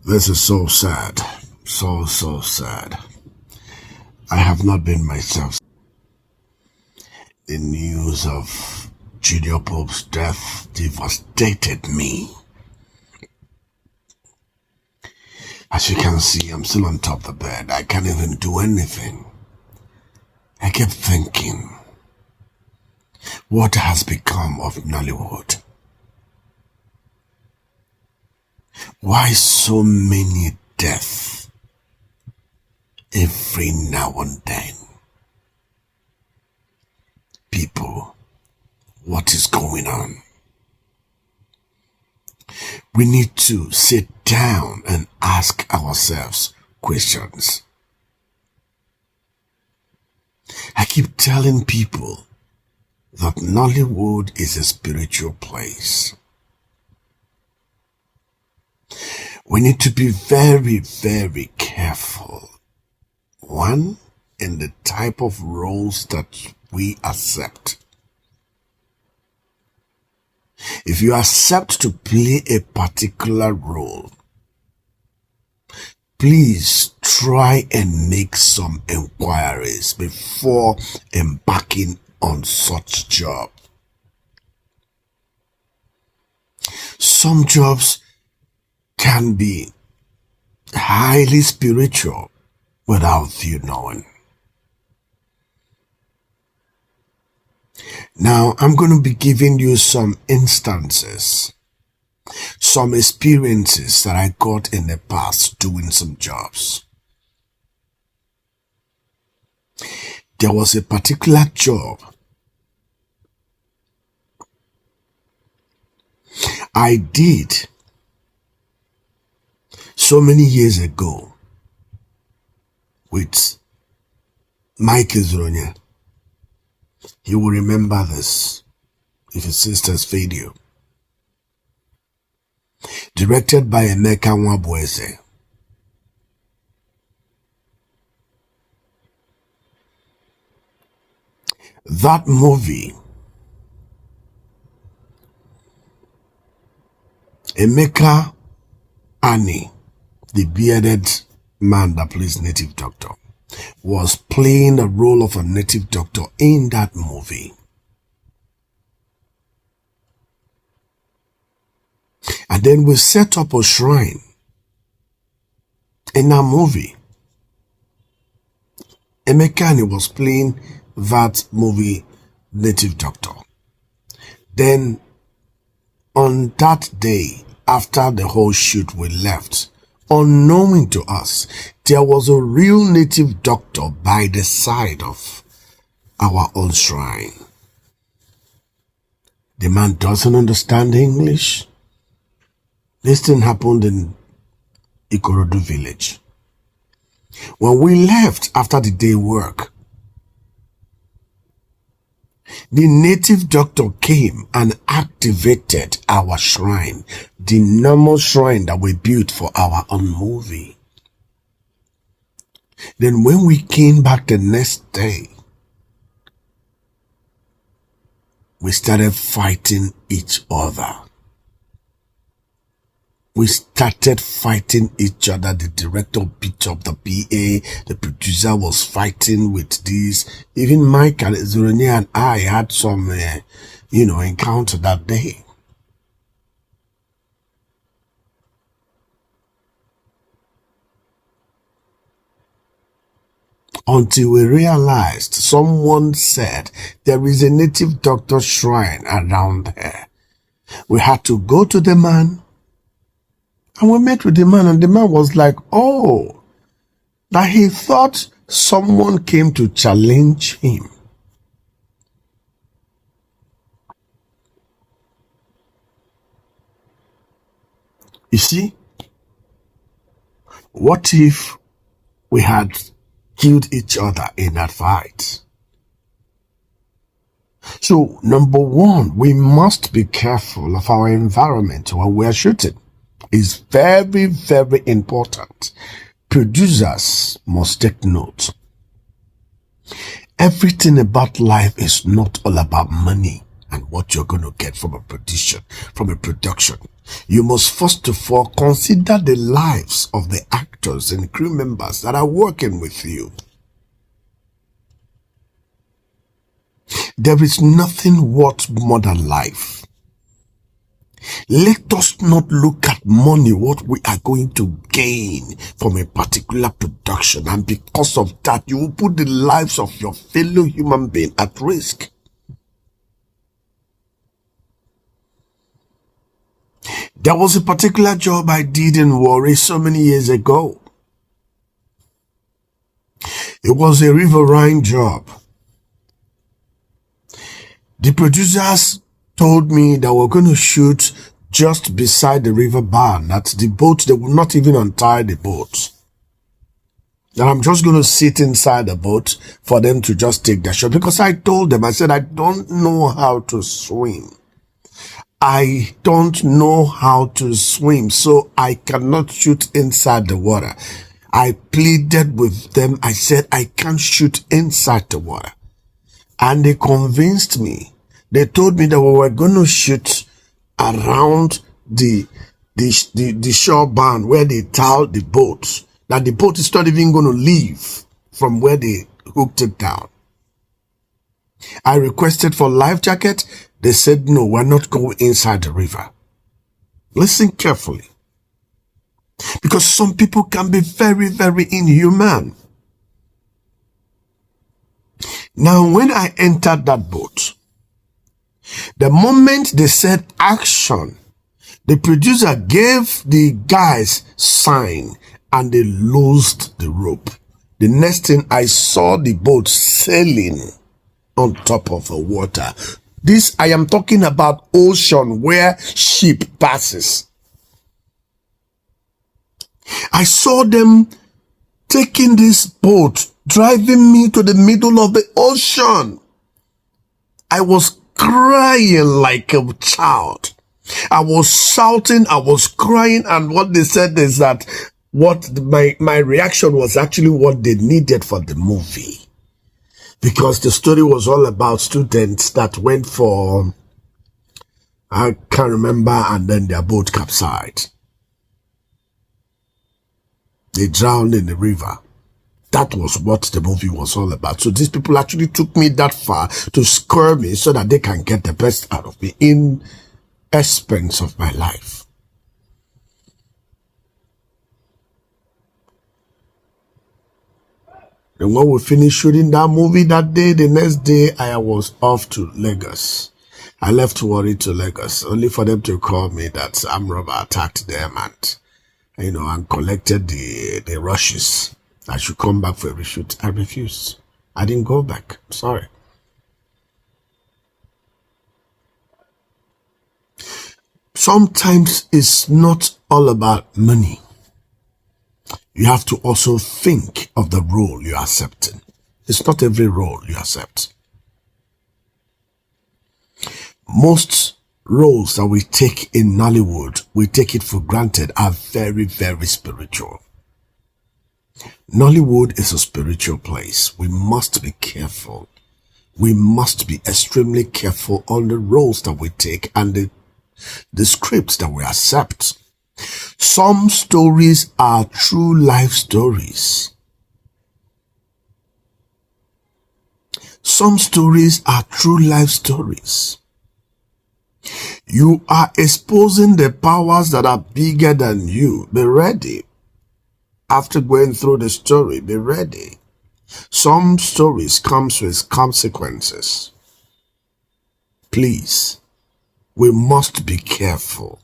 This is so sad. So sad. I have not been myself. The news of Juniorpope's death devastated me. As you can see, I'm still on top of the bed. I can't even do anything. I kept thinking, what has become of Nollywood? Why so many deaths every now and then? People, what is going on? We need to sit down and ask ourselves questions. I keep telling people that Nollywood is a spiritual place. We need to be very, very careful. One, in the type of roles that we accept. If you accept to play a particular role, please try and make some inquiries before embarking on such job. Some jobs can be highly spiritual without you knowing. Now, I'm going to be giving you some instances, some experiences that I got in the past doing some jobs. There was a particular job I did so many years ago with Mike Izronya. You will remember this if his sister's video. Directed by Emeka Nwabweze. That movie, Emeka Ani, the bearded man that plays native doctor, was playing the role of a native doctor in that movie. And then we set up a shrine in that movie. Emeka was playing that movie native doctor. Then on that day, after the whole shoot, we left. Unknowing to us, there was a real native doctor by the side of our own shrine. The man doesn't understand English. This thing happened in Ikorodu village. When we left after the day work, the native doctor came and activated our shrine, the normal shrine that we built for our own movie. Then when we came back the next day, we started fighting each other. We started fighting each other. The director beat up the PA. The producer was fighting with this. Even Mike and Izronya and I had some, encounter that day. Until we realized, someone said there is a native doctor shrine around here. We had to go to the man. And we met with the man, and the man was like, oh, that he thought someone came to challenge him. You see, what if we had killed each other in that fight? So, number one, we must be careful of our environment when we are shooting. Is very, very important. Producers must take note. Everything about life is not all about money and what you're going to get from a production. You must first of all consider the lives of the actors and crew members that are working with you. There is nothing worth more than life. Let us not look at money, what we are going to gain from a particular production, and because of that, you will put the lives of your fellow human being at risk. There was a particular job I did in Warri so many years ago. It was a riverine job. The producers told me that we're going to shoot just beside the river bar, that the boat, they will not even untie the boat. And I'm just going to sit inside the boat for them to just take their shot. Because I told them, I said, I don't know how to swim. I don't know how to swim, so I cannot shoot inside the water. I pleaded with them. I said, I can't shoot inside the water. And they convinced me. They told me that we were going to shoot around the shore band where they towed the boat. That the boat is not even going to leave from where they hooked it down. I requested for life jacket. They said, no, we're not going inside the river. Listen carefully. Because some people can be very, very inhuman. Now, when I entered that boat, the moment they said action, the producer gave the guys sign and they loosed the rope. The next thing I saw the boat sailing on top of the water. This, I am talking about ocean where ship passes. I saw them taking this boat, driving me to the middle of the ocean. I was crying like a child. I was shouting, I was crying, and what they said is that my reaction was actually what they needed for the movie. Because the story was all about students that went for, I can't remember, and then their boat capsized. They drowned in the river. That was what the movie was all about. So these people actually took me that far to scare me so that they can get the best out of me in expense of my life. And when we finished shooting that movie that day, the next day I was off to Lagos. I left Warri to Lagos, only for them to call me that Jnrpope attacked them and collected the rushes. I should come back for a reshoot. I refused. I didn't go back. Sorry. Sometimes it's not all about money. You have to also think of the role you're accepting. It's not every role you accept. Most roles that we take in Nollywood, we take it for granted, are very, very spiritual. Nollywood is a spiritual place. We must be careful. We must be extremely careful on the roles that we take and the scripts that we accept. Some stories are true life stories. Some stories are true life stories. You are exposing the powers that are bigger than you. Be ready. After going through the story, be ready. Some stories comes with consequences. Please, we must be careful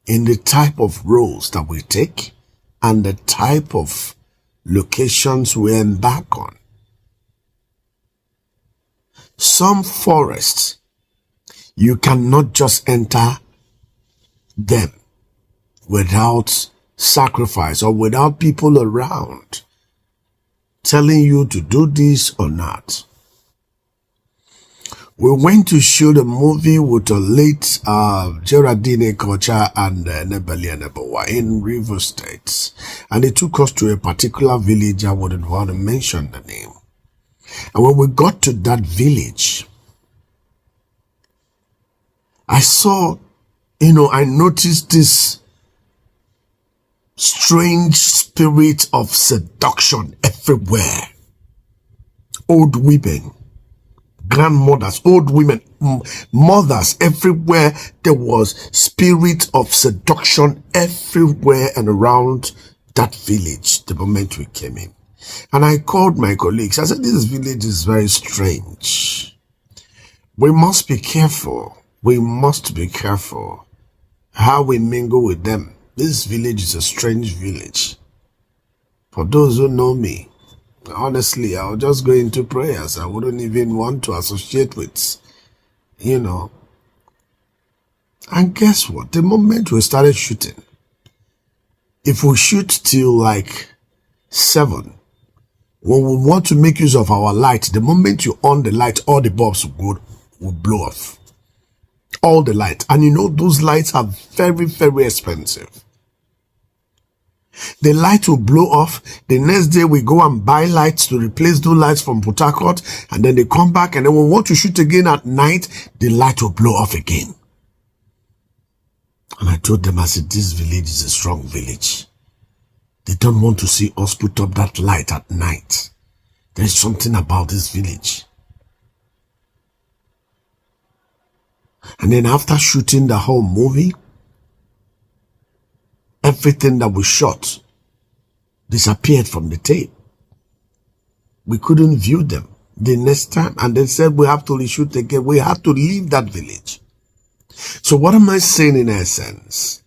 in the type of roles that we take and the type of locations we embark on. Some forests, you cannot just enter them without sacrifice or without people around telling you to do this or not. We went to shoot a movie with the late Geraldine Kocha and Nebeli Nebowa in River State. And they took us to a particular village. I wouldn't want to mention the name. And when we got to that village, I noticed this strange spirit of seduction everywhere. Old women, grandmothers, old women, mothers, everywhere. There was spirit of seduction everywhere and around that village the moment we came in. And I called my colleagues. I said, this village is very strange. We must be careful. We must be careful how we mingle with them. This village is a strange village. For those who know me, honestly, I'll just go into prayers. I wouldn't even want to associate with, And guess what? The moment we started shooting, if we shoot till like 7, when we want to make use of our light, the moment you on the light, all the bulbs will blow off. All the light. And those lights are very, very expensive. The light will blow off. The next day we go and buy lights to replace those lights from Port Harcourt, and then they come back, and then when we want to shoot again at night, the light will blow off again. And I told them, I said, this village is a strong village. They don't want to see us put up that light at night. There is something about this village. And then after shooting the whole movie, everything that we shot disappeared from the tape. We couldn't view them the next time. And they said we have to reshoot again. We had to leave that village. So what am I saying in essence?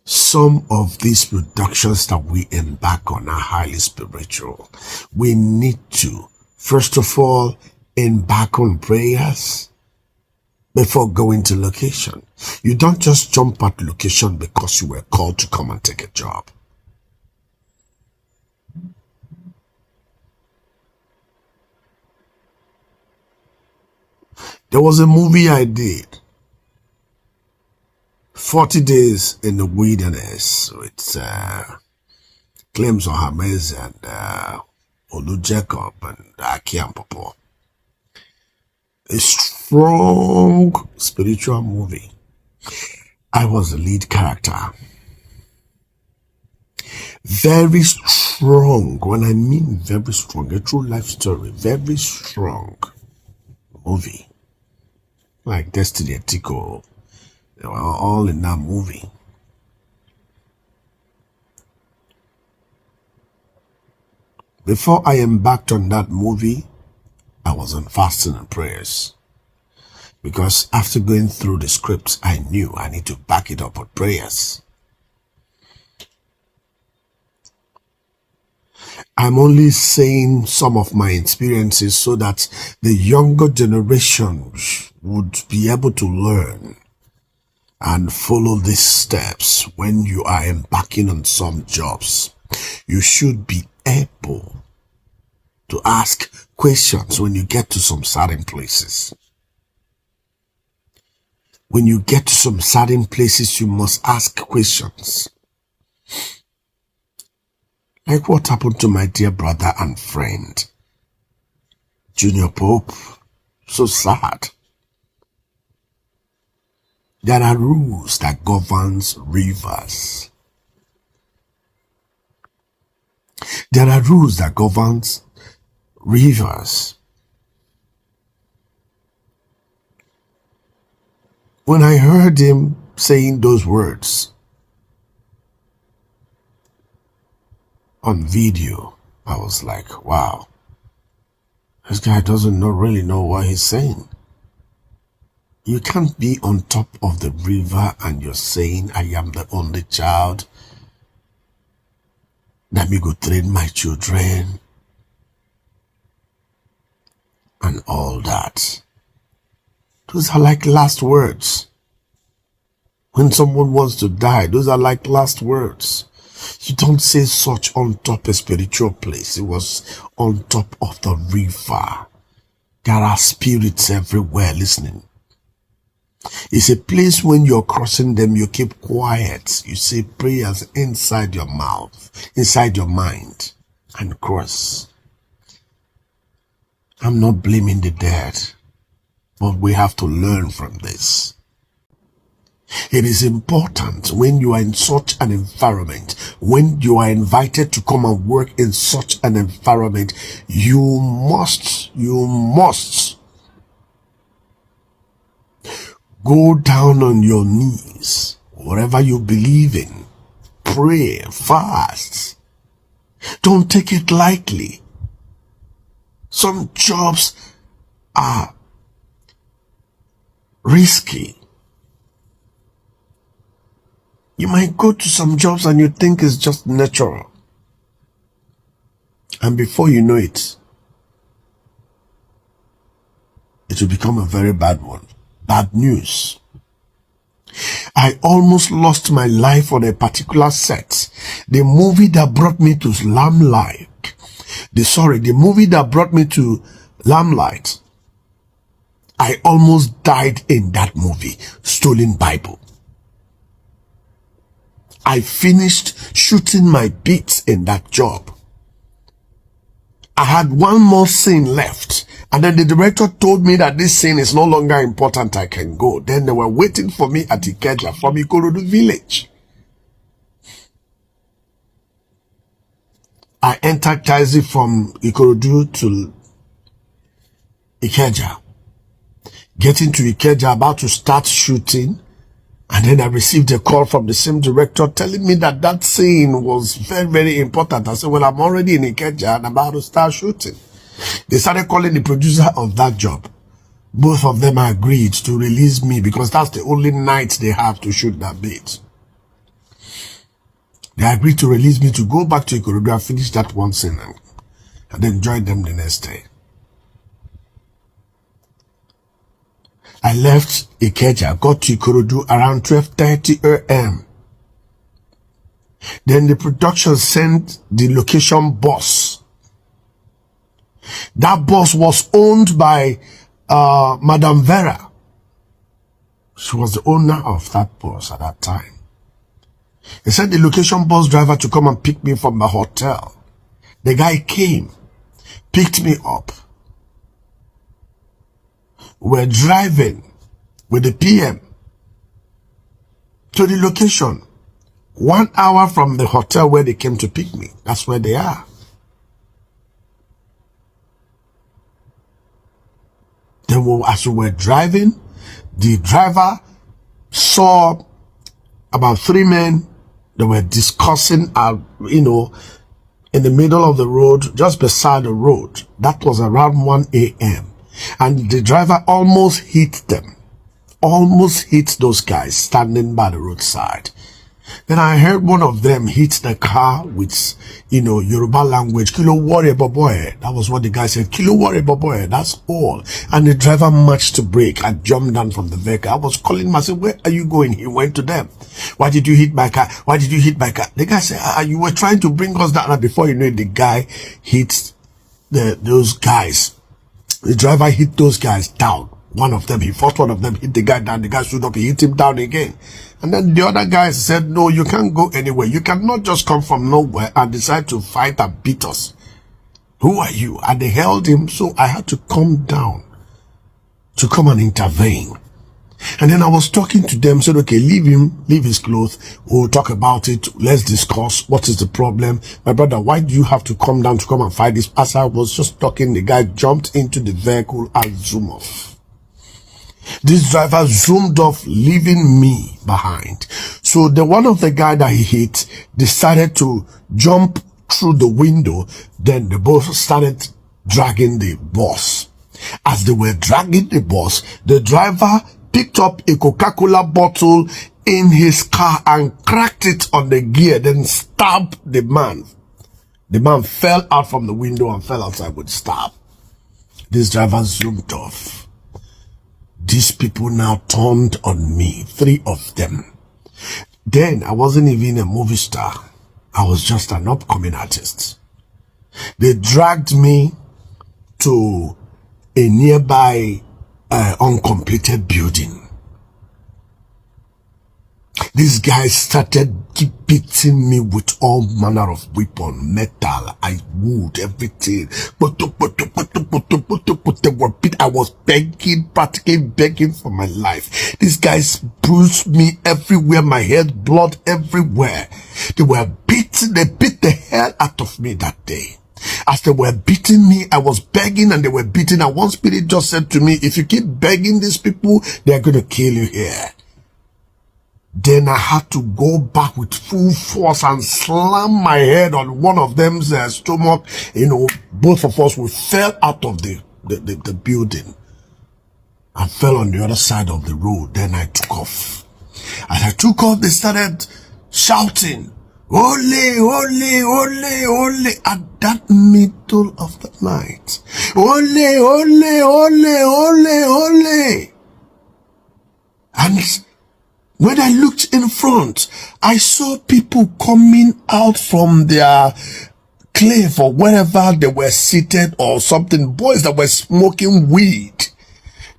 Some of these productions that we embark on are highly spiritual. We need to, first of all, embark on prayers before going to location. You don't just jump at location because you were called to come and take a job. There was a movie I did, 40 Days in the Wilderness, with JNrpope and Olu Jacob and Jnrpope. A strong spiritual movie. I was the lead character. Very strong. When I mean very strong, a true life story. Very strong movie. Like Destiny and Tico. They were all in that movie. Before I embarked on that movie, I was on fasting and prayers. Because after going through the scripts, I knew I need to back it up with prayers. I'm only saying some of my experiences so that the younger generation would be able to learn and follow these steps. When you are embarking on some jobs, you should be able to ask questions when you get to some certain places. When you get to some certain places, you must ask questions. Like what happened to my dear brother and friend, Juniorpope. So sad. There are rules that governs rivers. There are rules that governs rivers. When I heard him saying those words on video, I was like, wow, this guy doesn't really know what he's saying. You can't be on top of the river and you're saying, I am the only child. Let me go train my children. And all that. Those are like last words. When someone wants to die, those are like last words. You don't say such on top of a spiritual place. It was on top of the river. There are spirits everywhere listening. It's a place when you're crossing them, you keep quiet. You say prayers inside your mouth, inside your mind, and cross. I'm not blaming the dead. But we have to learn from this. It is important when you are in such an environment, when you are invited to come and work in such an environment, you must go down on your knees, whatever you believe in, pray, fast. Don't take it lightly. Some jobs are risky. You might go to some jobs and you think it's just natural. And before you know it, it will become a very bad one. Bad news. I almost lost my life on a particular set. The movie that brought me to Limelight. The movie that brought me to Limelight. I almost died in that movie, Stolen Bible. I finished shooting my beats in that job. I had one more scene left, and then the director told me that this scene is no longer important, I can go. Then they were waiting for me at Ikeja from Ikorodu village. I entered taxi from Ikorodu to Ikeja. Getting to Ikeja, about to start shooting, and then I received a call from the same director telling me that that scene was very, very important. I said, well, I'm already in Ikeja and about to start shooting. They started calling the producer of that job. Both of them agreed to release me because that's the only night they have to shoot that bit. They agreed to release me to go back to Ikorodu and finish that one scene and then join them the next day. I left Ikeja, got to Ikorodu around 12:30 a.m. Then the production sent the location boss. That boss was owned by Madam Vera. She was the owner of that boss at that time. He sent the location bus driver to come and pick me from the hotel. The guy came, picked me up. We're driving with the PM to the location 1 hour from the hotel where they came to pick me. That's where they are. Then as we were driving, the driver saw about 3 men that were discussing, in the middle of the road, just beside the road. That was around 1 a.m. And the driver almost hit them. Almost hit those guys standing by the roadside. Then I heard one of them hit the car with, Yoruba language, KlLL boboe. That was what the guy said, KlLL boboe, that's all. And the driver marched to brake and jumped down from the vehicle. I was calling him, I said, where are you going? He went to them. Why did you hit my car? Why did you hit my car? The guy said, you were trying to bring us down. And before you know it, the guy hit those guys. The driver hit those guys down. One of them, he fought one of them, hit the guy down. The guy stood up, he hit him down again. And then the other guys said, no, you can't go anywhere. You cannot just come from nowhere and decide to fight and beat us. Who are you? And they held him, so I had to come down to come and intervene. And then I was talking to them, said, okay, leave him, leave his clothes. We'll talk about it. Let's discuss. What is the problem? My brother, why do you have to come down to come and fight this? As I was just talking, the guy jumped into the vehicle and zoomed off. This driver zoomed off, leaving me behind. So the one of the guy that he hit decided to jump through the window. Then they both started dragging the bus. As they were dragging the bus, the driver picked up a Coca-Cola bottle in his car and cracked it on the gear, then stabbed the man. The man fell out from the window and fell outside with stab. This driver zoomed off. These people now turned on me, 3 of them. Then I wasn't even a movie star. I was just an upcoming artist. They dragged me to a nearby uncompleted building. These guys started keep beating me with all manner of weapon, metal, wood, everything. But they were beat. I was begging, practically begging for my life. These guys bruised me everywhere, my head, blood everywhere. They were beating, they beat the hell out of me that day. As they were beating me, I was begging and they were beating. And one spirit just said to me, if you keep begging these people, they're going to kill you here. Then I had to go back with full force and slam my head on one of them's stomach. You know, both of us, we fell out of the building and fell on the other side of the road. Then I took off. As I took off, they started shouting, "Ole, ole, ole, ole," at that middle of the night. "Ole, ole, ole, ole, ole." And when I looked in front, I saw people coming out from their cliff or wherever they were seated or something. Boys that were smoking weed.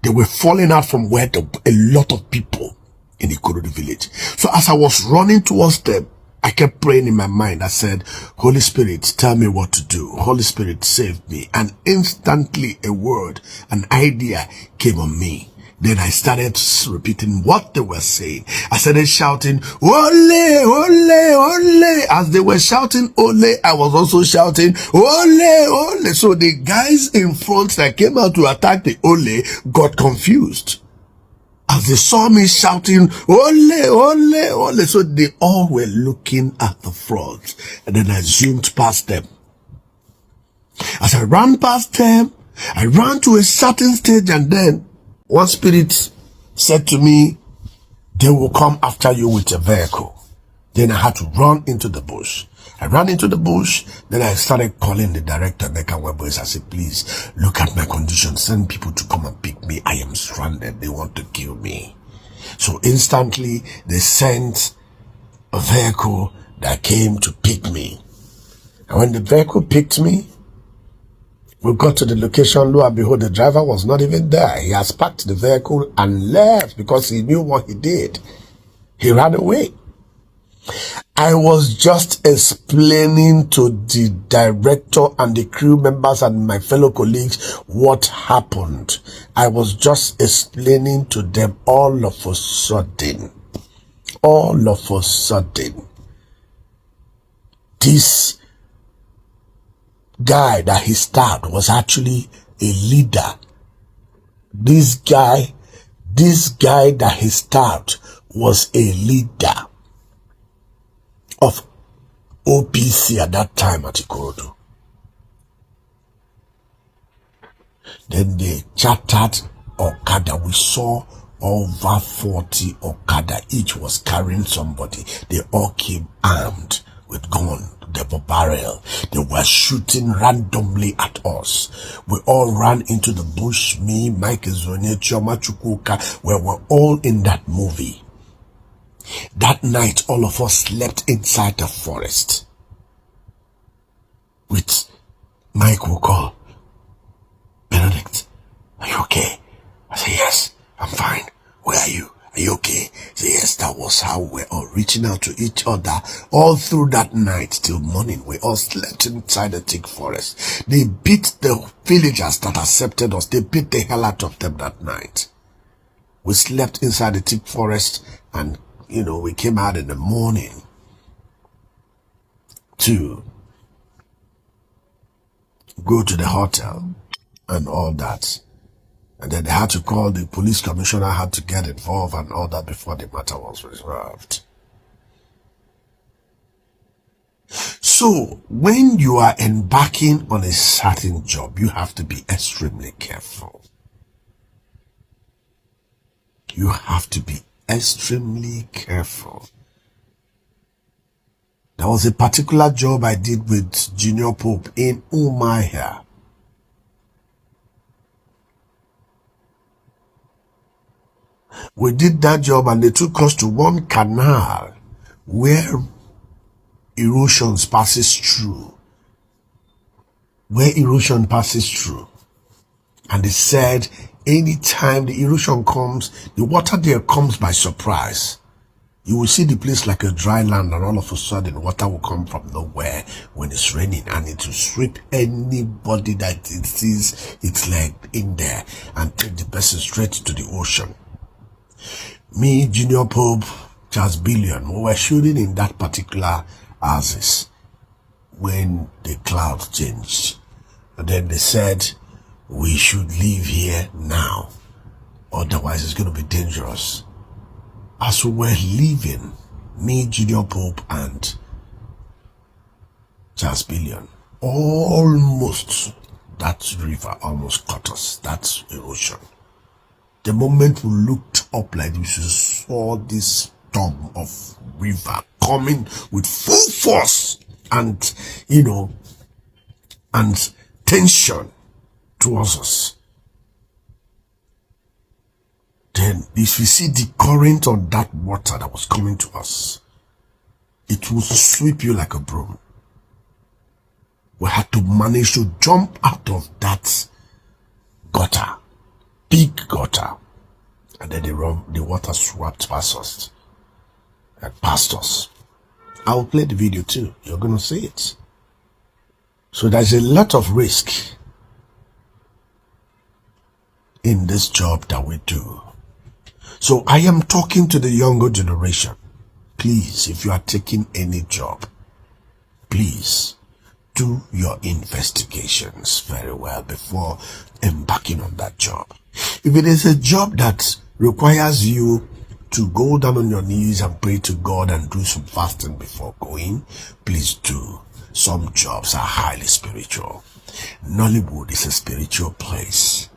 They were falling out from where a lot of people in the Ikorodu village. So as I was running towards them, I kept praying in my mind. I said, "Holy Spirit, tell me what to do. Holy Spirit, save me." And instantly a word, an idea came on me. Then I started repeating what they were saying. I started shouting, "Ole, ole, ole." As they were shouting, "Ole," I was also shouting, "Ole, ole." So the guys in front that came out to attack the Ole got confused. As they saw me shouting, "Ole, ole, ole." So they all were looking at the front. And then I zoomed past them. As I ran past them, I ran to a certain stage, and then one spirit said to me, "They will come after you with a vehicle." Then I had to run into the bush. I ran into the bush. Then I started calling the director, Mecca Webboys. I said, "Please look at my condition. Send people to come and pick me. I am stranded. They want to kill me." So instantly they sent a vehicle that came to pick me. And when the vehicle picked me, we got to the location. Lo and behold, the driver was not even there. He has parked the vehicle and left because he knew what he did. He ran away. I was just explaining to the director and the crew members and my fellow colleagues what happened. I was just explaining to them. All of a sudden, this guy that he stabbed was actually a leader. This guy that he stabbed was a leader of OPC at that time at Ikorodu. Then they chartered Okada. We saw over 40 Okada. Each was carrying somebody. They all came armed with gun, double barrel. They were shooting randomly at us. We all ran into the bush. Me, Mike Zonye, Chioma Chukwuka, we were all in that movie. That night, all of us slept inside the forest. With Mike will call, "Benedict, are you okay?" I say, "Yes, I'm fine. Where are you? Are you okay?" So yes, that was how we were all reaching out to each other all through that night till morning. We all slept inside the thick forest. They beat the villagers that accepted us. They beat the hell out of them that night. We slept inside the thick forest, and we came out in the morning to go to the hotel and all that. And then they had to call the police commissioner, had to get involved and all that before the matter was resolved. So when you are embarking on a certain job, you have to be extremely careful. You have to be extremely careful. There was a particular job I did with Juniorpope in Umuahia. We did that job and they took us to one canal where erosion passes through. And they said anytime the erosion comes, the water there comes by surprise. You will see the place like a dry land, and all of a sudden water will come from nowhere when it's raining, and it will sweep anybody that it sees its leg in there and take the person straight to the ocean. Me, Juniorpope, Charles Billion, we were shooting in that particular oasis when the cloud changed. And then they said we should leave here now, otherwise it's going to be dangerous. As we were leaving, me, Juniorpope, and Charles Billion, almost that river almost caught us. That's erosion. The moment we looked up like this, we saw this storm of river coming with full force and, and tension towards us. Then if you see the current on that water that was coming to us, it will sweep you like a broom. We had to manage to jump out of that gutter, big gutter, and then the water swept past us and past us. I will play the video too. You're going to see it. So there's a lot of risk in this job that we do. So I am talking to the younger generation. Please, if you are taking any job, please do your investigations very well before embarking on that job. If it is a job that requires you to go down on your knees and pray to God and do some fasting before going, please do. Some jobs are highly spiritual. Nollywood is a spiritual place.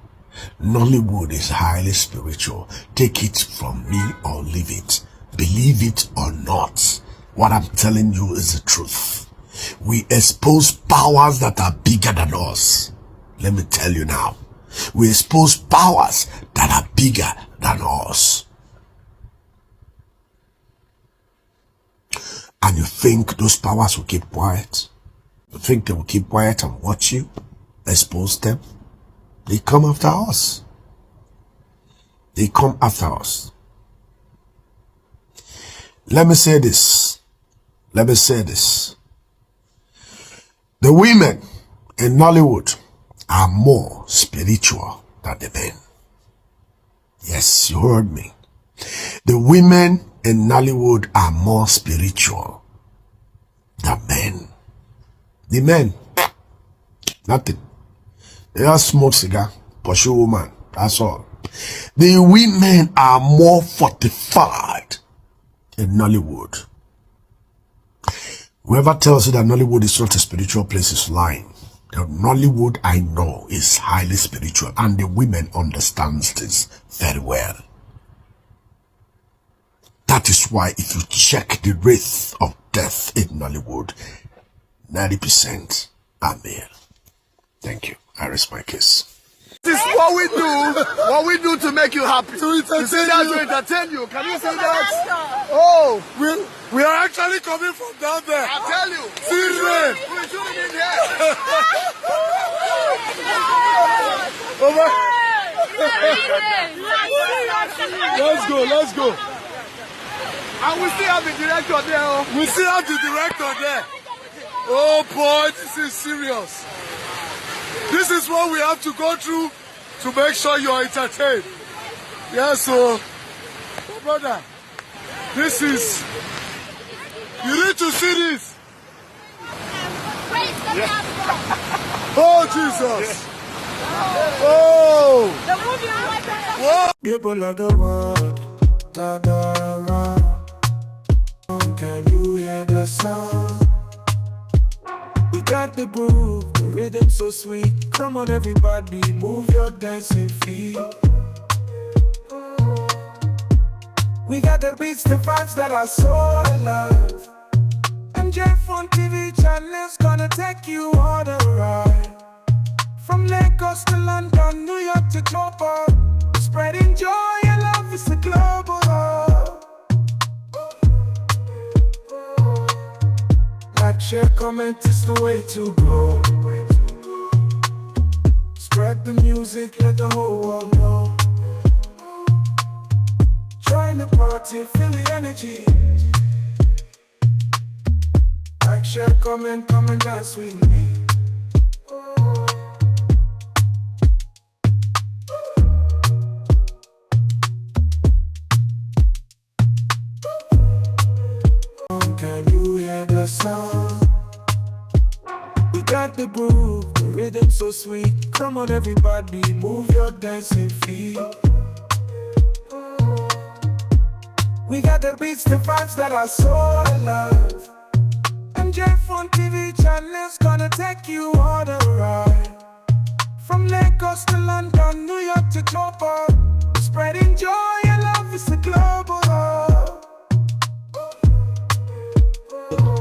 Nollywood is highly spiritual. Take it from me or leave it. Believe it or not. What I'm telling you is the truth. We expose powers that are bigger than us. Let me tell you now. We expose powers that are bigger than us. And you think those powers will keep quiet? You think they will keep quiet and watch you expose them? They come after us. They come after us. Let me say this. Let me say this. The women in Nollywood are more spiritual than the men. Yes, you heard me. The women in Nollywood are more spiritual than men. The men, nothing. They just smoke cigar, pursue woman, that's all. The women are more fortified in Nollywood. Whoever tells you that Nollywood is not a spiritual place is lying. The Nollywood I know is highly spiritual, and the women understands this very well. That is why if you check the rate of death in Nollywood, 90% are male. Thank you. I rest my case. This is what we do to make you happy. To entertain you. Can you see that? Oh, we are actually coming from down there. I tell you. See rain. We're shooting in here. Over. Let's go. And we still have the director there. We still have the director there. Oh boy, this is serious. This is what we have to go through to make sure you are entertained. Yeah, so, brother, this is, you need to see this. Yeah. Oh, Jesus. Oh. Whoa. People of the world, can you hear the sound? We got the groove, the rhythm so sweet. Come on everybody, move your dancing feet. We got the beats, the vibes that are so alive. J TV channel's gonna take you on a ride. From Lagos to London, New York to Joburg. Spreading joy and love is a global hub. Like, share, comment is the way to go. Spread the music, let the whole world know. Try join the party, feel the energy. Like, share, comment, come and dance with me. Can you hear the sound? We got the groove, the rhythm so sweet. Come on everybody, move your dancing feet. We got the beats, the vibes that I so love. J TV channel's gonna take you on a ride. From Lagos to London, New York to Joburg. Spreading joy and love is a global hub.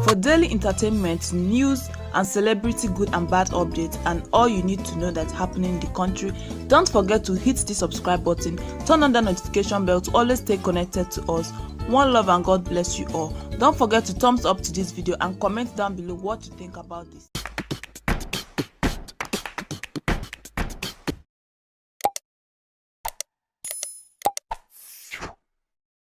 For daily entertainment, news, and celebrity good and bad updates, and all you need to know that's happening in the country, don't forget to hit the subscribe button, turn on the notification bell to always stay connected to us. One love and God bless you all. Don't forget to thumbs up to this video and comment down below what you think about this.